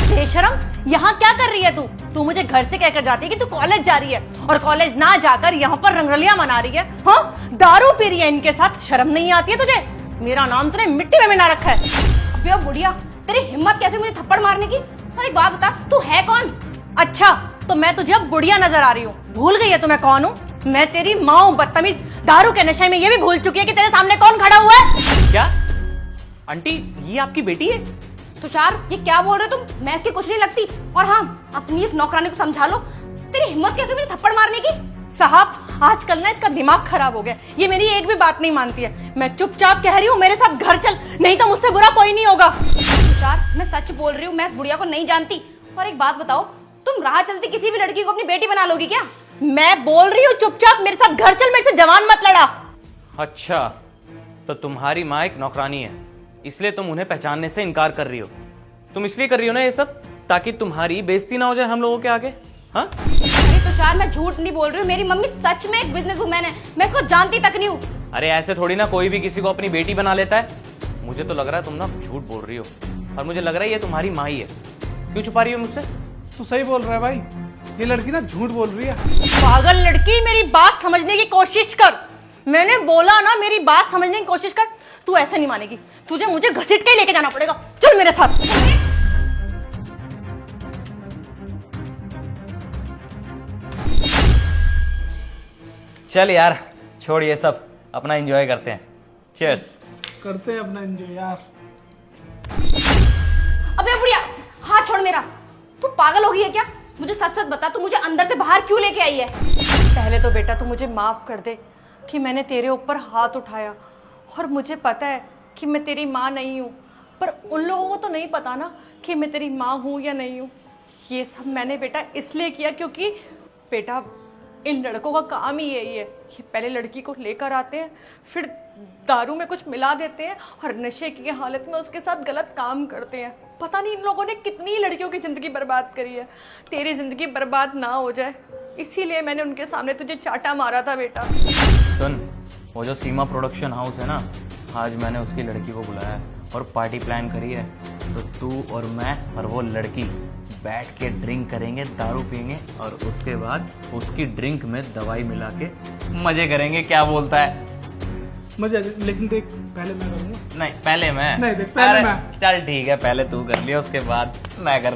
बेशरम, यहाँ क्या कर रही है तू? तू मुझे घर से कहकर जाती है कि तू कॉलेज जा रही है और कॉलेज ना जाकर यहाँ पर रंगरलियां मना रही है। हाँ, दारू पी रही है इनके साथ, शर्म नहीं आती है तुझे? मेरा नाम तूने मिट्टी में मिला रखा है। अबे बुढ़िया, तेरी हिम्मत कैसे मुझे थप्पड़ मारने की? और एक बात बता, तू है कौन? अच्छा, तो मैं तुझे अब बुढ़िया नजर आ रही हूँ? भूल गई है तू मैं कौन हूँ? मैं तेरी माँ हूँ बदतमीज। दारू के नशे में ये भी भूल चुकी है कि तेरे सामने कौन खड़ा हुआ है। क्या आंटी, ये आपकी बेटी है? तुषार, ये क्या बोल रहे हो तुम? मैं इसकी कुछ नहीं लगती। और हाँ, अपनी इस नौकरानी को समझा लो। तेरी हिम्मत कैसे मुझे थप्पड़ मारने की? साहब, आजकल ना इसका दिमाग खराब हो गया, ये मेरी एक भी बात नहीं मानती है। मैं चुपचाप कह रही हूँ मेरे साथ घर चल, नहीं तो मुझसे बुरा कोई नहीं होगा। तुषार, मैं सच बोल रही हूँ, मैं इस बुढ़िया को नहीं जानती। और एक बात बताओ, तुम राह चलती किसी भी लड़की को अपनी बेटी बना लोगी क्या? मैं बोल रही हूँ चुपचाप मेरे साथ घर चल, मेरे से जवान मत लड़ा। अच्छा, तो तुम्हारी माँ एक नौकरानी है, इसलिए तुम उन्हें पहचानने से इनकार कर रही हो। तुम इसलिए कर रही हो ना ये सब, ताकि तुम्हारी बेइज्जती ना हो जाए हम लोगों के आगे। हाँ? अरे तुषार, मैं झूठ नहीं बोल रही हूँ। मेरी मम्मी सच में एक बिजनेस वुमैन है, मैं इसको जानती तक नहीं हूँ। अरे ऐसे थोड़ी ना कोई भी किसी को अपनी बेटी बना लेता है। मुझे तो लग रहा है तुम ना झूठ बोल रही हो, और मुझे लग रहा है ये तुम्हारी माँ ही है। क्यों छुपा रही हो मुझसे? तू सही बोल रहा है भाई, ये लड़की ना झूठ बोल रही है। पागल लड़की, मेरी बात समझने की कोशिश कर। मैंने बोला ना, मेरी बात समझने की कोशिश कर। तू ऐसे नहीं मानेगी, तुझे मुझे घसीट के लेके जाना पड़ेगा। चल मेरे साथ। चल यार, छोड़ ये सब, अपना एंजॉय करते हैं। चीयर्स। करते हैं अपना एंजॉय यार। अबे बुढ़िया, हाथ छोड़ मेरा। तू पागल हो गई है क्या? मुझे सच सच बता, तू मुझे अंदर से बाहर क्यों लेके आई है? पहले तो बेटा तू मुझे माफ कर दे कि मैंने तेरे ऊपर हाथ उठाया, और मुझे पता है कि मैं तेरी माँ नहीं हूँ, पर उन लोगों को तो नहीं पता ना कि मैं तेरी माँ हूँ या नहीं हूँ। ये सब मैंने बेटा इसलिए किया क्योंकि बेटा इन लड़कों का काम ही यही है। ये पहले लड़की को लेकर आते हैं, फिर दारू में कुछ मिला देते हैं और नशे की हालत में उसके साथ गलत काम करते हैं। पता नहीं इन लोगों ने कितनी लड़कियों की ज़िंदगी बर्बाद करी है। तेरी ज़िंदगी बर्बाद ना हो जाए, इसीलिए मैंने उनके सामने तुझे चाटा मारा था बेटा। सुन, वो जो सीमा प्रोडक्शन हाउस है ना, आज मैंने उसकी लड़की को बुलाया और पार्टी प्लान करी है। तो तू और मैं और वो लड़की बैठ के ड्रिंक करेंगे, दारू पियेंगे, और उसके बाद उसकी ड्रिंक में दवाई मिला के मजे करेंगे। क्या बोलता है? मजा, लेकिन देख, पहले मैं करूँगा। नहीं, पहले मैं। नहीं, देख, पहले अरे, मैं। चल ठीक है, पहले तू कर लिया, उसके बाद मैं कर।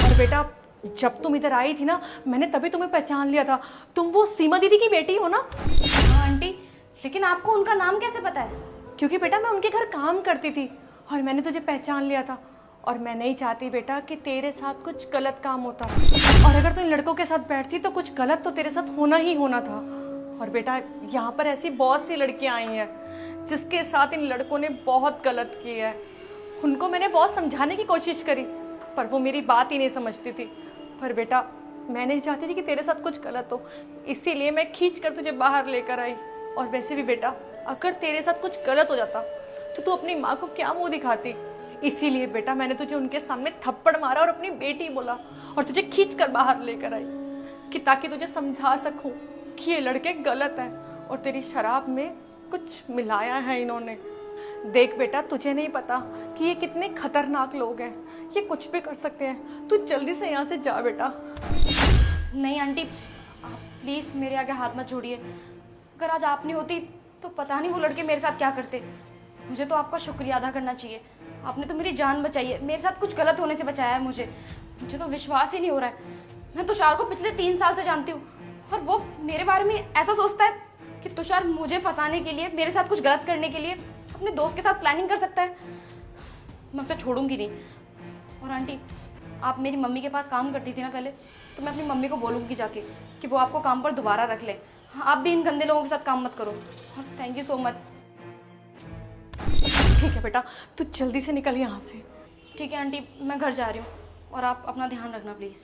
और बेटा जब तुम इधर आई थी ना, मैंने तभी तुम्हें पहचान लिया था। तुम वो सीमा दीदी की बेटी हो ना? हाँ आंटी, लेकिन आपको उनका नाम कैसे पता है? क्योंकि बेटा मैं उनके घर काम करती थी और मैंने तुझे पहचान लिया था। और मैं नहीं चाहती बेटा कि तेरे साथ कुछ गलत काम होता, और अगर तू इन लड़कों के साथ बैठती तो कुछ गलत तो तेरे साथ होना ही होना था। और बेटा यहाँ पर ऐसी बहुत सी लड़कियाँ आई हैं जिसके साथ इन लड़कों ने बहुत गलत किया है। उनको मैंने बहुत समझाने की कोशिश करी, पर वो मेरी बात ही नहीं समझती थी। पर बेटा मैं नहीं चाहती थी कि तेरे साथ कुछ गलत हो, इसीलिए मैं खींच कर तुझे बाहर लेकर आई। और वैसे भी बेटा, अगर तेरे साथ कुछ गलत हो जाता तो तू अपनी माँ को क्या मुंह दिखाती? इसीलिए बेटा मैंने तुझे उनके सामने थप्पड़ मारा और अपनी बेटी बोला और तुझे खींच कर बाहर लेकर आई, कि ताकि तुझे समझा सकूं कि ये लड़के गलत हैं और तेरी शराब में कुछ मिलाया है इन्होंने। देख बेटा, तुझे नहीं पता कि ये कितने खतरनाक लोग हैं, ये कुछ भी कर सकते हैं। तू जल्दी से यहाँ से जा बेटा। नहीं आंटी, आप प्लीज़ मेरे आगे हाथ मत जोड़िए। अगर आज आप नहीं होती तो पता नहीं वो लड़के मेरे साथ क्या करते। मुझे तो आपका शुक्रिया अदा करना चाहिए। आपने तो मेरी जान बचाई है, मेरे साथ कुछ गलत होने से बचाया है मुझे तो विश्वास ही नहीं हो रहा है। मैं तुषार को पिछले 3 साल से जानती हूँ, और वो मेरे बारे में ऐसा सोचता है कि तुषार मुझे फंसाने के लिए, मेरे साथ कुछ गलत करने के लिए अपने दोस्त के साथ प्लानिंग कर सकता है। मैं उसे छोड़ूंगी नहीं। और आंटी, आप मेरी मम्मी के पास काम करती थी ना पहले, तो मैं अपनी मम्मी को बोलूँगी जाके कि वो आपको काम पर दोबारा रख ले। हाँ, आप भी इन गंदे लोगों के साथ काम मत करो। और थैंक यू सो मच। ठीक है बेटा, तू जल्दी से निकल यहाँ से। ठीक है आंटी, मैं घर जा रही हूँ, और आप अपना ध्यान रखना प्लीज़।